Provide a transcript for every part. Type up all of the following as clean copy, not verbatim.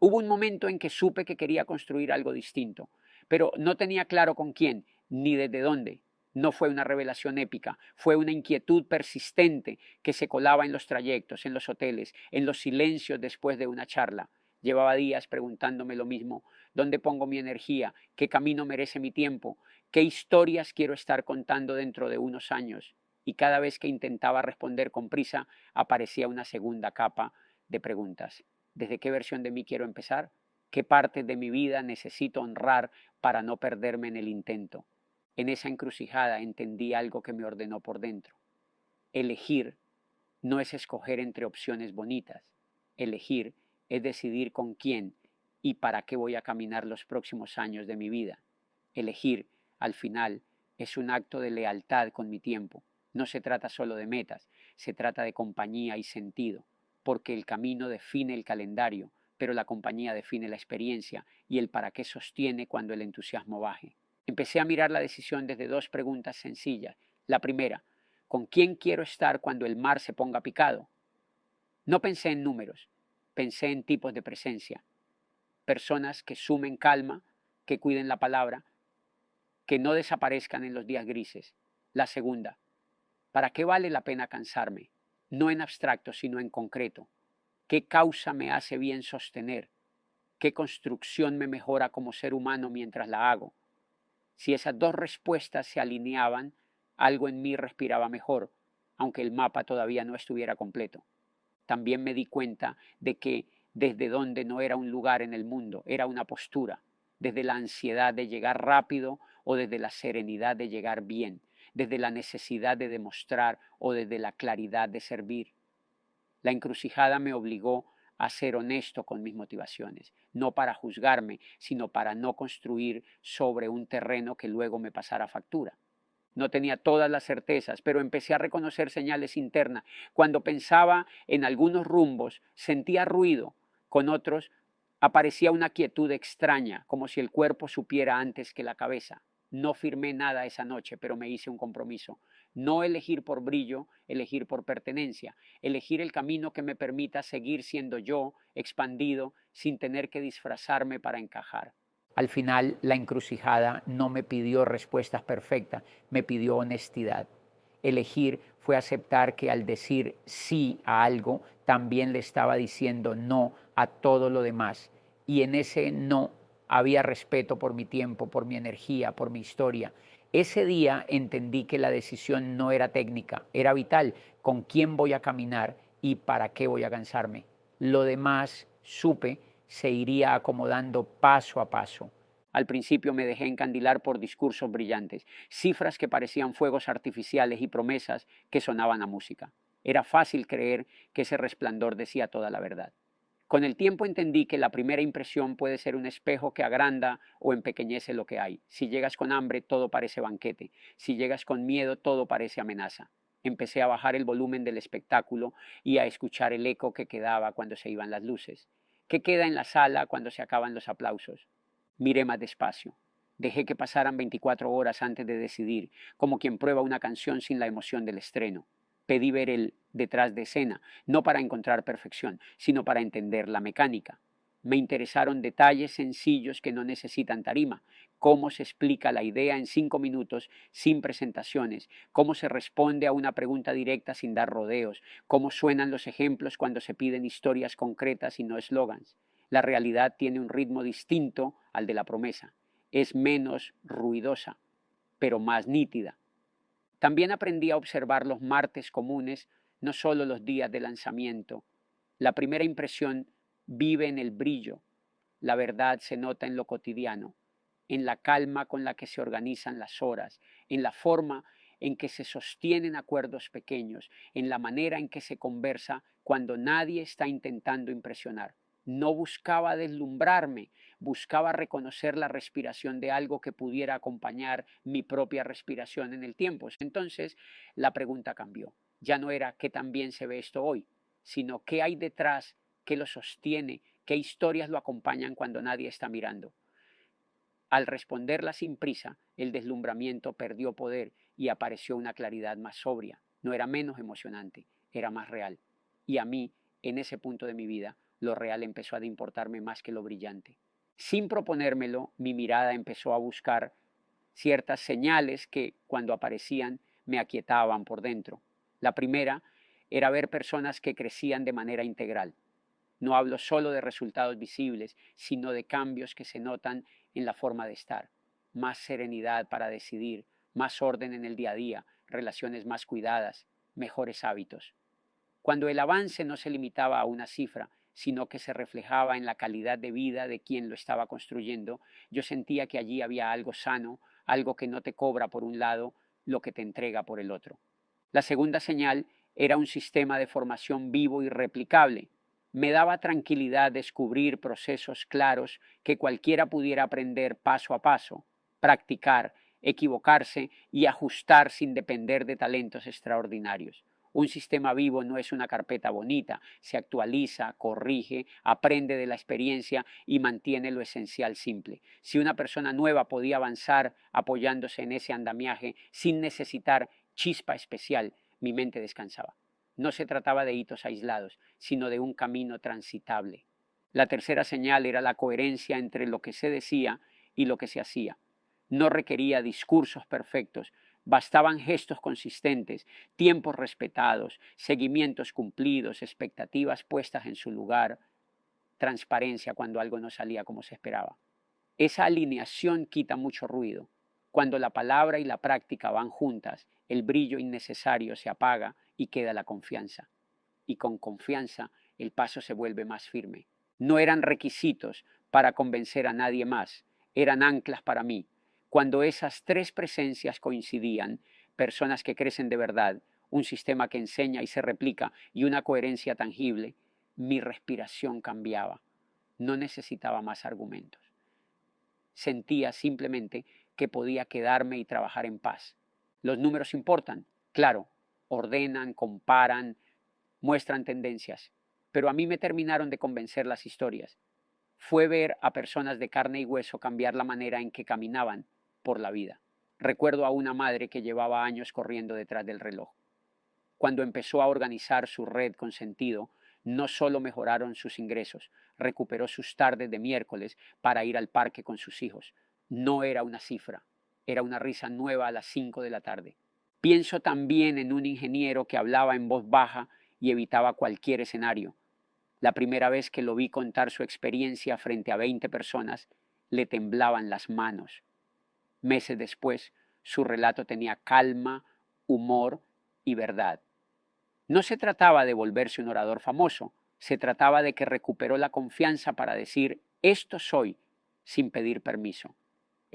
Hubo un momento en que supe que quería construir algo distinto, pero no tenía claro con quién, ni desde dónde. No fue una revelación épica, fue una inquietud persistente que se colaba en los trayectos, en los hoteles, en los silencios después de una charla. Llevaba días preguntándome lo mismo: ¿dónde pongo mi energía? ¿Qué camino merece mi tiempo? ¿Qué historias quiero estar contando dentro de unos años? Y cada vez que intentaba responder con prisa, aparecía una segunda capa de preguntas. ¿Desde qué versión de mí quiero empezar? ¿Qué parte de mi vida necesito honrar para no perderme en el intento? En esa encrucijada entendí algo que me ordenó por dentro. Elegir no es escoger entre opciones bonitas. Elegir es decidir con quién y para qué voy a caminar los próximos años de mi vida. Elegir, al final, es un acto de lealtad con mi tiempo. No se trata solo de metas, se trata de compañía y sentido, porque el camino define el calendario, pero la compañía define la experiencia y el para qué sostiene cuando el entusiasmo baje. Empecé a mirar la decisión desde dos preguntas sencillas. La primera: ¿con quién quiero estar cuando el mar se ponga picado? No pensé en números, pensé en tipos de presencia. Personas que sumen calma, que cuiden la palabra, que no desaparezcan en los días grises. La segunda: ¿para qué vale la pena cansarme? No en abstracto, sino en concreto. ¿Qué causa me hace bien sostener? ¿Qué construcción me mejora como ser humano mientras la hago? Si esas dos respuestas se alineaban, algo en mí respiraba mejor, aunque el mapa todavía no estuviera completo. También me di cuenta de que desde donde no era un lugar en el mundo, era una postura, desde la ansiedad de llegar rápido o desde la serenidad de llegar bien, desde la necesidad de demostrar o desde la claridad de servir. La encrucijada me obligó a ser honesto con mis motivaciones, no para juzgarme, sino para no construir sobre un terreno que luego me pasara factura. No tenía todas las certezas, pero empecé a reconocer señales internas. Cuando pensaba en algunos rumbos, sentía ruido; con otros aparecía una quietud extraña, como si el cuerpo supiera antes que la cabeza. No firmé nada esa noche, pero me hice un compromiso. No elegir por brillo, elegir por pertenencia. Elegir el camino que me permita seguir siendo yo, expandido, sin tener que disfrazarme para encajar. Al final, la encrucijada no me pidió respuestas perfectas, me pidió honestidad. Elegir fue aceptar que al decir sí a algo, también le estaba diciendo no a todo lo demás. Y en ese no había respeto por mi tiempo, por mi energía, por mi historia. Ese día entendí que la decisión no era técnica, era vital: con quién voy a caminar y para qué voy a cansarme. Lo demás, supe, se iría acomodando paso a paso. Al principio me dejé encandilar por discursos brillantes, cifras que parecían fuegos artificiales y promesas que sonaban a música. Era fácil creer que ese resplandor decía toda la verdad. Con el tiempo entendí que la primera impresión puede ser un espejo que agranda o empequeñece lo que hay. Si llegas con hambre, todo parece banquete. Si llegas con miedo, todo parece amenaza. Empecé a bajar el volumen del espectáculo y a escuchar el eco que quedaba cuando se iban las luces. ¿Qué queda en la sala cuando se acaban los aplausos? Miré más despacio. Dejé que pasaran 24 horas antes de decidir, como quien prueba una canción sin la emoción del estreno. Pedí ver el detrás de escena, no para encontrar perfección, sino para entender la mecánica. Me interesaron detalles sencillos que no necesitan tarima: cómo se explica la idea en 5 minutos sin presentaciones, cómo se responde a una pregunta directa sin dar rodeos, cómo suenan los ejemplos cuando se piden historias concretas y no eslogans. La realidad tiene un ritmo distinto al de la promesa. Es menos ruidosa, pero más nítida. También aprendí a observar los martes comunes, no solo los días de lanzamiento. La primera impresión vive en el brillo. La verdad se nota en lo cotidiano, en la calma con la que se organizan las horas, en la forma en que se sostienen acuerdos pequeños, en la manera en que se conversa cuando nadie está intentando impresionar. No buscaba deslumbrarme, buscaba reconocer la respiración de algo que pudiera acompañar mi propia respiración en el tiempo. Entonces la pregunta cambió. Ya no era qué tan bien se ve esto hoy, sino qué hay detrás, qué lo sostiene, qué historias lo acompañan cuando nadie está mirando. Al responderla sin prisa, el deslumbramiento perdió poder y apareció una claridad más sobria. No era menos emocionante, era más real. Y a mí, en ese punto de mi vida, lo real empezó a importarme más que lo brillante. Sin proponérmelo, mi mirada empezó a buscar ciertas señales que, cuando aparecían, me aquietaban por dentro. La primera era ver personas que crecían de manera integral. No hablo solo de resultados visibles, sino de cambios que se notan en la forma de estar. Más serenidad para decidir, más orden en el día a día, relaciones más cuidadas, mejores hábitos. Cuando el avance no se limitaba a una cifra, sino que se reflejaba en la calidad de vida de quien lo estaba construyendo, yo sentía que allí había algo sano, algo que no te cobra por un lado lo que te entrega por el otro. La segunda señal era un sistema de formación vivo y replicable. Me daba tranquilidad descubrir procesos claros que cualquiera pudiera aprender paso a paso, practicar, equivocarse y ajustar sin depender de talentos extraordinarios. Un sistema vivo no es una carpeta bonita, se actualiza, corrige, aprende de la experiencia y mantiene lo esencial simple. Si una persona nueva podía avanzar apoyándose en ese andamiaje sin necesitar chispa especial, mi mente descansaba. No se trataba de hitos aislados, sino de un camino transitable. La tercera señal era la coherencia entre lo que se decía y lo que se hacía. No requería discursos perfectos, bastaban gestos consistentes, tiempos respetados, seguimientos cumplidos, expectativas puestas en su lugar, transparencia cuando algo no salía como se esperaba. Esa alineación quita mucho ruido. Cuando la palabra y la práctica van juntas, el brillo innecesario se apaga y queda la confianza. Y con confianza el paso se vuelve más firme. No eran requisitos para convencer a nadie más, eran anclas para mí. Cuando esas tres presencias coincidían, personas que crecen de verdad, un sistema que enseña y se replica y una coherencia tangible, mi respiración cambiaba. No necesitaba más argumentos. Sentía simplemente que podía quedarme y trabajar en paz. Los números importan, claro, ordenan, comparan, muestran tendencias, pero a mí me terminaron de convencer las historias. Fue ver a personas de carne y hueso cambiar la manera en que caminaban por la vida. Recuerdo a una madre que llevaba años corriendo detrás del reloj. Cuando empezó a organizar su red con sentido, no solo mejoraron sus ingresos, recuperó sus tardes de miércoles para ir al parque con sus hijos. No era una cifra, era una risa nueva a las 5 de la tarde. Pienso también en un ingeniero que hablaba en voz baja y evitaba cualquier escenario. La primera vez que lo vi contar su experiencia frente a 20 personas, le temblaban las manos. Meses después, su relato tenía calma, humor y verdad. No se trataba de volverse un orador famoso, se trataba de que recuperó la confianza para decir esto soy sin pedir permiso.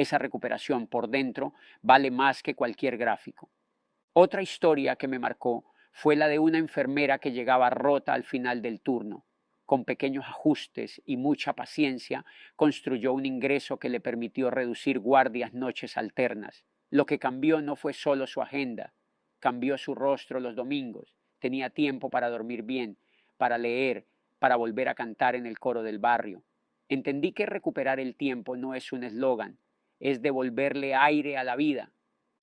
Esa recuperación por dentro vale más que cualquier gráfico. Otra historia que me marcó fue la de una enfermera que llegaba rota al final del turno. Con pequeños ajustes y mucha paciencia, construyó un ingreso que le permitió reducir guardias noches alternas. Lo que cambió no fue solo su agenda, cambió su rostro los domingos. Tenía tiempo para dormir bien, para leer, para volver a cantar en el coro del barrio. Entendí que recuperar el tiempo no es un eslogan, es devolverle aire a la vida.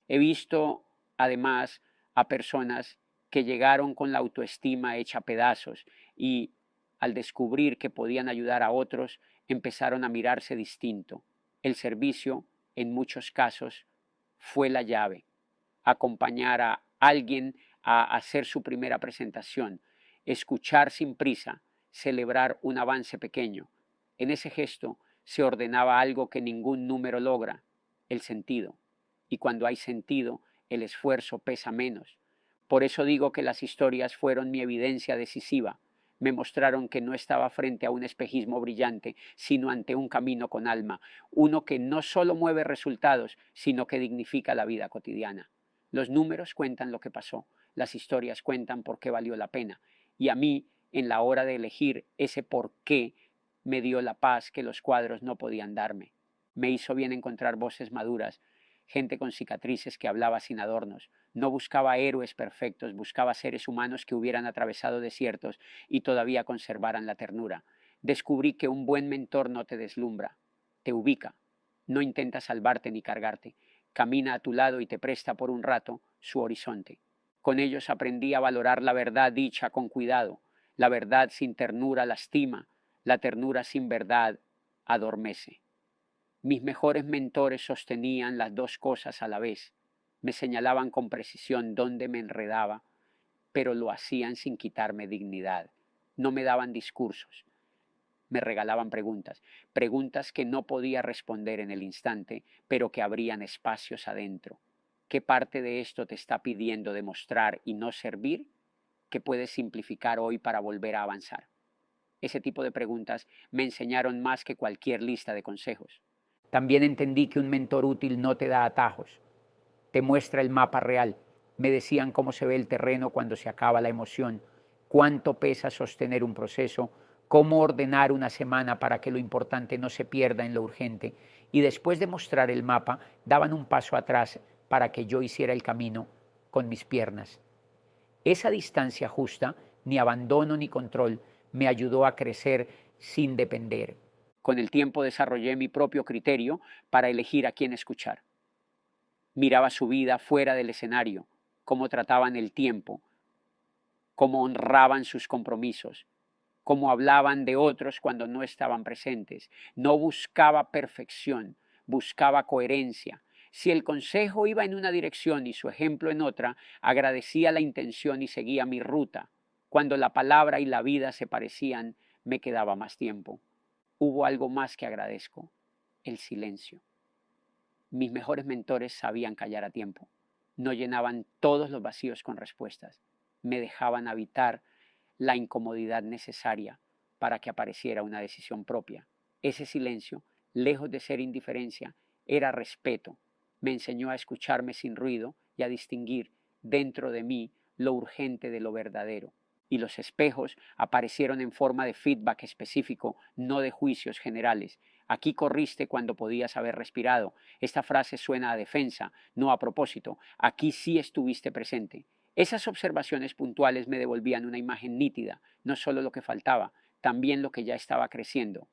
He visto, además, a personas que llegaron con la autoestima hecha pedazos y, al descubrir que podían ayudar a otros, empezaron a mirarse distinto. El servicio, en muchos casos, fue la llave. Acompañar a alguien a hacer su primera presentación, escuchar sin prisa, celebrar un avance pequeño. En ese gesto se ordenaba algo que ningún número logra, el sentido. Y cuando hay sentido, el esfuerzo pesa menos. Por eso digo que las historias fueron mi evidencia decisiva. Me mostraron que no estaba frente a un espejismo brillante, sino ante un camino con alma, uno que no solo mueve resultados, sino que dignifica la vida cotidiana. Los números cuentan lo que pasó, las historias cuentan por qué valió la pena. Y a mí, en la hora de elegir ese por qué, me dio la paz que los cuadros no podían darme. Me hizo bien encontrar voces maduras, gente con cicatrices que hablaba sin adornos. No buscaba héroes perfectos, buscaba seres humanos que hubieran atravesado desiertos y todavía conservaran la ternura. Descubrí que un buen mentor no te deslumbra, te ubica, no intenta salvarte ni cargarte, camina a tu lado y te presta por un rato su horizonte. Con ellos aprendí a valorar la verdad dicha con cuidado, La verdad sin ternura lastima, la ternura sin verdad adormece. Mis mejores mentores sostenían las dos cosas a la vez. Me señalaban con precisión dónde me enredaba, pero lo hacían sin quitarme dignidad. No me daban discursos, me regalaban preguntas, preguntas que no podía responder en el instante, pero que abrían espacios adentro. ¿Qué parte de esto te está pidiendo demostrar y no servir? ¿Qué puedes simplificar hoy para volver a avanzar? Ese tipo de preguntas me enseñaron más que cualquier lista de consejos. También entendí que un mentor útil no te da atajos, te muestra el mapa real. Me decían cómo se ve el terreno cuando se acaba la emoción, cuánto pesa sostener un proceso, cómo ordenar una semana para que lo importante no se pierda en lo urgente. Y después de mostrar el mapa, daban un paso atrás para que yo hiciera el camino con mis piernas. Esa distancia justa, ni abandono ni control, me ayudó a crecer sin depender. Con el tiempo desarrollé mi propio criterio para elegir a quién escuchar. Miraba su vida fuera del escenario, cómo trataban el tiempo, cómo honraban sus compromisos, cómo hablaban de otros cuando no estaban presentes. No buscaba perfección, buscaba coherencia. Si el consejo iba en una dirección y su ejemplo en otra, agradecía la intención y seguía mi ruta. Cuando la palabra y la vida se parecían, me quedaba más tiempo. Hubo algo más que agradezco: el silencio. Mis mejores mentores sabían callar a tiempo. No llenaban todos los vacíos con respuestas. Me dejaban habitar la incomodidad necesaria para que apareciera una decisión propia. Ese silencio, lejos de ser indiferencia, era respeto. Me enseñó a escucharme sin ruido y a distinguir dentro de mí lo urgente de lo verdadero. Y los espejos aparecieron en forma de feedback específico, no de juicios generales. Aquí corriste cuando podías haber respirado. Esta frase suena a defensa, no a propósito. Aquí sí estuviste presente. Esas observaciones puntuales me devolvían una imagen nítida, no solo lo que faltaba, también lo que ya estaba creciendo.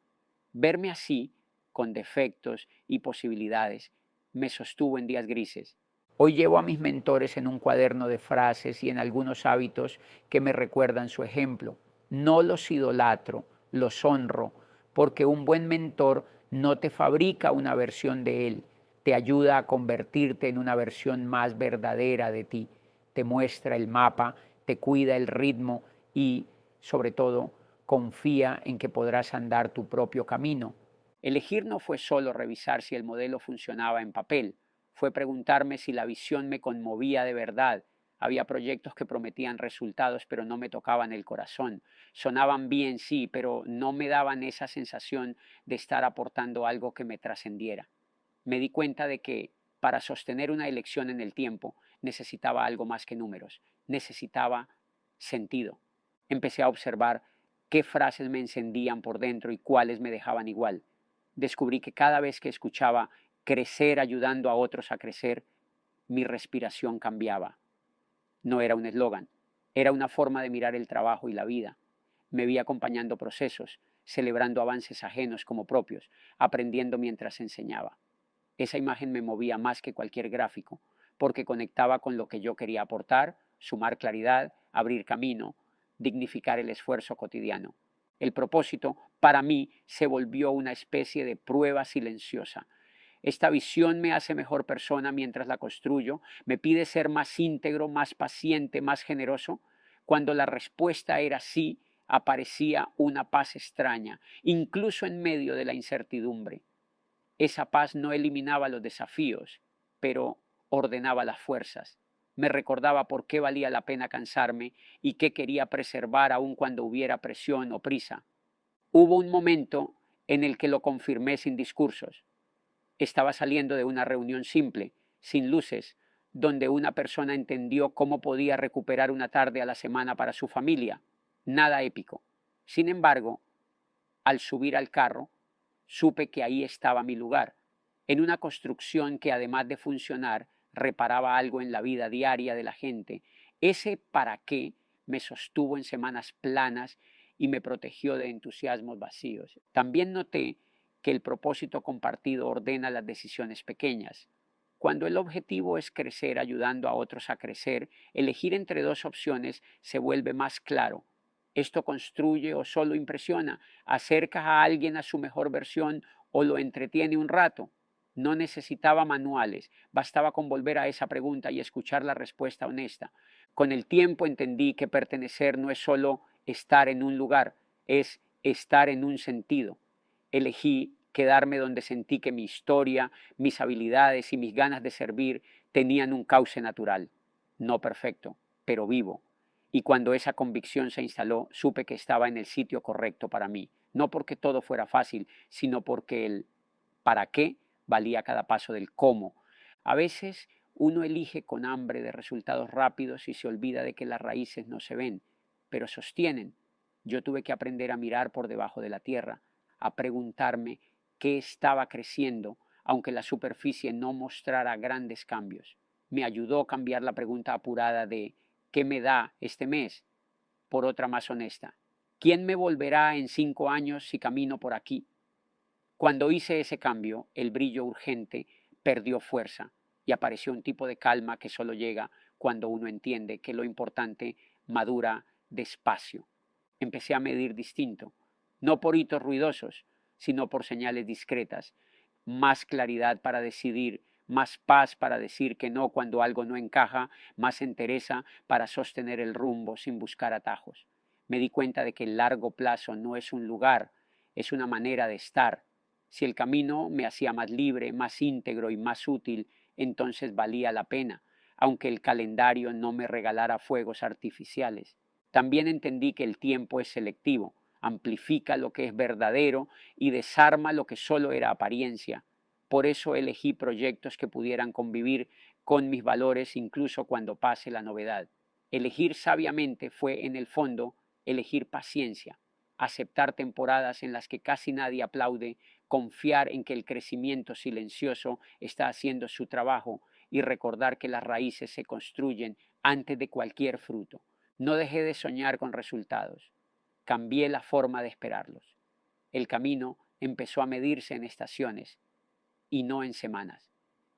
Verme así, con defectos y posibilidades, me sostuvo en días grises. Hoy llevo a mis mentores en un cuaderno de frases y en algunos hábitos que me recuerdan su ejemplo. No los idolatro, los honro, porque un buen mentor no te fabrica una versión de él, te ayuda a convertirte en una versión más verdadera de ti. Te muestra el mapa, te cuida el ritmo y, sobre todo, confía en que podrás andar tu propio camino. Elegir no fue solo revisar si el modelo funcionaba en papel, fue preguntarme si la visión me conmovía de verdad. Había proyectos que prometían resultados, pero no me tocaban el corazón. Sonaban bien, sí, pero no me daban esa sensación de estar aportando algo que me trascendiera. Me di cuenta de que para sostener una elección en el tiempo necesitaba algo más que números, necesitaba sentido. Empecé a observar qué frases me encendían por dentro y cuáles me dejaban igual. Descubrí que cada vez que escuchaba crecer ayudando a otros a crecer, mi respiración cambiaba. No era un eslogan, era una forma de mirar el trabajo y la vida. Me vi acompañando procesos, celebrando avances ajenos como propios, aprendiendo mientras enseñaba. Esa imagen me movía más que cualquier gráfico, porque conectaba con lo que yo quería aportar, sumar claridad, abrir camino, dignificar el esfuerzo cotidiano. El propósito, para mí, se volvió una especie de prueba silenciosa. Esta visión me hace mejor persona mientras la construyo, me pide ser más íntegro, más paciente, más generoso. Cuando la respuesta era sí, aparecía una paz extraña, incluso en medio de la incertidumbre. Esa paz no eliminaba los desafíos, pero ordenaba las fuerzas. Me recordaba por qué valía la pena cansarme y qué quería preservar aun cuando hubiera presión o prisa. Hubo un momento en el que lo confirmé sin discursos. Estaba saliendo de una reunión simple, sin luces, donde una persona entendió cómo podía recuperar una tarde a la semana para su familia. Nada épico. Sin embargo, al subir al carro, supe que ahí estaba mi lugar, en una construcción que además de funcionar, reparaba algo en la vida diaria de la gente. Ese para qué me sostuvo en semanas planas y me protegió de entusiasmos vacíos. También noté que el propósito compartido ordena las decisiones pequeñas. Cuando el objetivo es crecer ayudando a otros a crecer, elegir entre dos opciones se vuelve más claro. ¿Esto construye o solo impresiona? ¿Acerca a alguien a su mejor versión o lo entretiene un rato? No necesitaba manuales, bastaba con volver a esa pregunta y escuchar la respuesta honesta. Con el tiempo entendí que pertenecer no es solo estar en un lugar, es estar en un sentido. Elegí quedarme donde sentí que mi historia, mis habilidades y mis ganas de servir tenían un cauce natural, no perfecto, pero vivo. Y cuando esa convicción se instaló, supe que estaba en el sitio correcto para mí, no porque todo fuera fácil, sino porque el para qué valía cada paso del cómo. A veces uno elige con hambre de resultados rápidos y se olvida de que las raíces no se ven, pero sostienen. Yo tuve que aprender a mirar por debajo de la tierra, a preguntarme qué estaba creciendo, aunque la superficie no mostrara grandes cambios. Me ayudó a cambiar la pregunta apurada de ¿qué me da este mes? Por otra más honesta. ¿Quién me volverá en 5 años si camino por aquí? Cuando hice ese cambio, el brillo urgente perdió fuerza y apareció un tipo de calma que solo llega cuando uno entiende que lo importante madura despacio. Empecé a medir distinto, no por hitos ruidosos, sino por señales discretas, más claridad para decidir, más paz para decir que no cuando algo no encaja, más entereza para sostener el rumbo sin buscar atajos. Me di cuenta de que el largo plazo no es un lugar, es una manera de estar. Si el camino me hacía más libre, más íntegro y más útil, entonces valía la pena, aunque el calendario no me regalara fuegos artificiales. También entendí que el tiempo es selectivo, amplifica lo que es verdadero y desarma lo que solo era apariencia. Por eso elegí proyectos que pudieran convivir con mis valores incluso cuando pase la novedad. Elegir sabiamente fue, en el fondo, elegir paciencia, aceptar temporadas en las que casi nadie aplaude, confiar en que el crecimiento silencioso está haciendo su trabajo y recordar que las raíces se construyen antes de cualquier fruto. No dejé de soñar con resultados. Cambié la forma de esperarlos. El camino empezó a medirse en estaciones y no en semanas.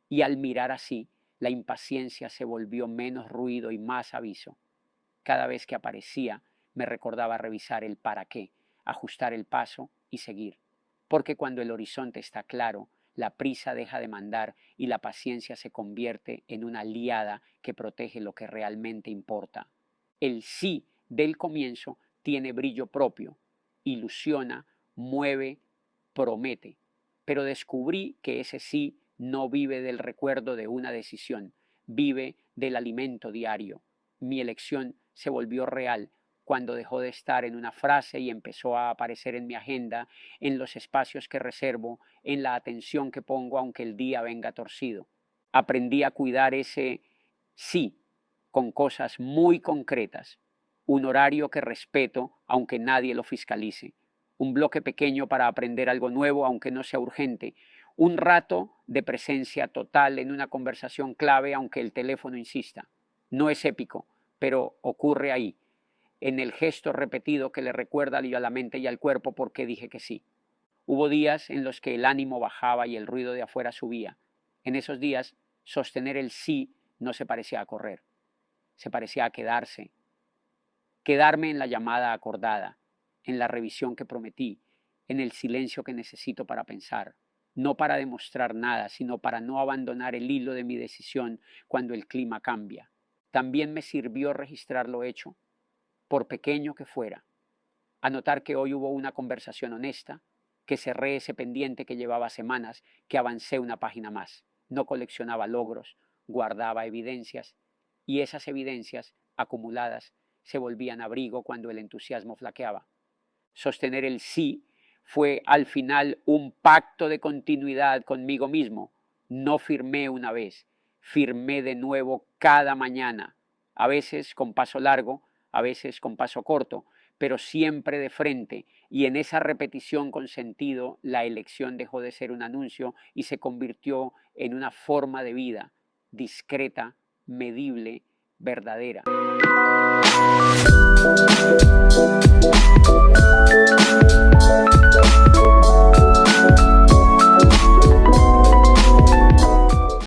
Y al mirar así, la impaciencia se volvió menos ruido y más aviso. Cada vez que aparecía, me recordaba revisar el para qué, ajustar el paso y seguir. Porque cuando el horizonte está claro, la prisa deja de mandar y la paciencia se convierte en una aliada que protege lo que realmente importa. El sí del comienzo tiene brillo propio, ilusiona, mueve, promete. Pero descubrí que ese sí no vive del recuerdo de una decisión, vive del alimento diario. Mi elección se volvió real cuando dejó de estar en una frase y empezó a aparecer en mi agenda, en los espacios que reservo, en la atención que pongo aunque el día venga torcido. Aprendí a cuidar ese sí con cosas muy concretas, un horario que respeto aunque nadie lo fiscalice, un bloque pequeño para aprender algo nuevo aunque no sea urgente, un rato de presencia total en una conversación clave aunque el teléfono insista. No es épico, pero ocurre ahí, en el gesto repetido que le recuerda a la mente y al cuerpo por qué dije que sí. Hubo días en los que el ánimo bajaba y el ruido de afuera subía. En esos días, sostener el sí no se parecía a correr, se parecía a quedarse. Quedarme en la llamada acordada, en la revisión que prometí, en el silencio que necesito para pensar, no para demostrar nada, sino para no abandonar el hilo de mi decisión cuando el clima cambia. También me sirvió registrar lo hecho, por pequeño que fuera, anotar que hoy hubo una conversación honesta, que cerré ese pendiente que llevaba semanas, que avancé una página más. No coleccionaba logros, guardaba evidencias, y esas evidencias, acumuladas, se volvían abrigo cuando el entusiasmo flaqueaba. Sostener el sí fue al final un pacto de continuidad conmigo mismo. No firmé una vez, firmé de nuevo cada mañana, a veces con paso largo, a veces con paso corto, pero siempre de frente, y en esa repetición con sentido la elección dejó de ser un anuncio y se convirtió en una forma de vida, discreta, medible, verdadera.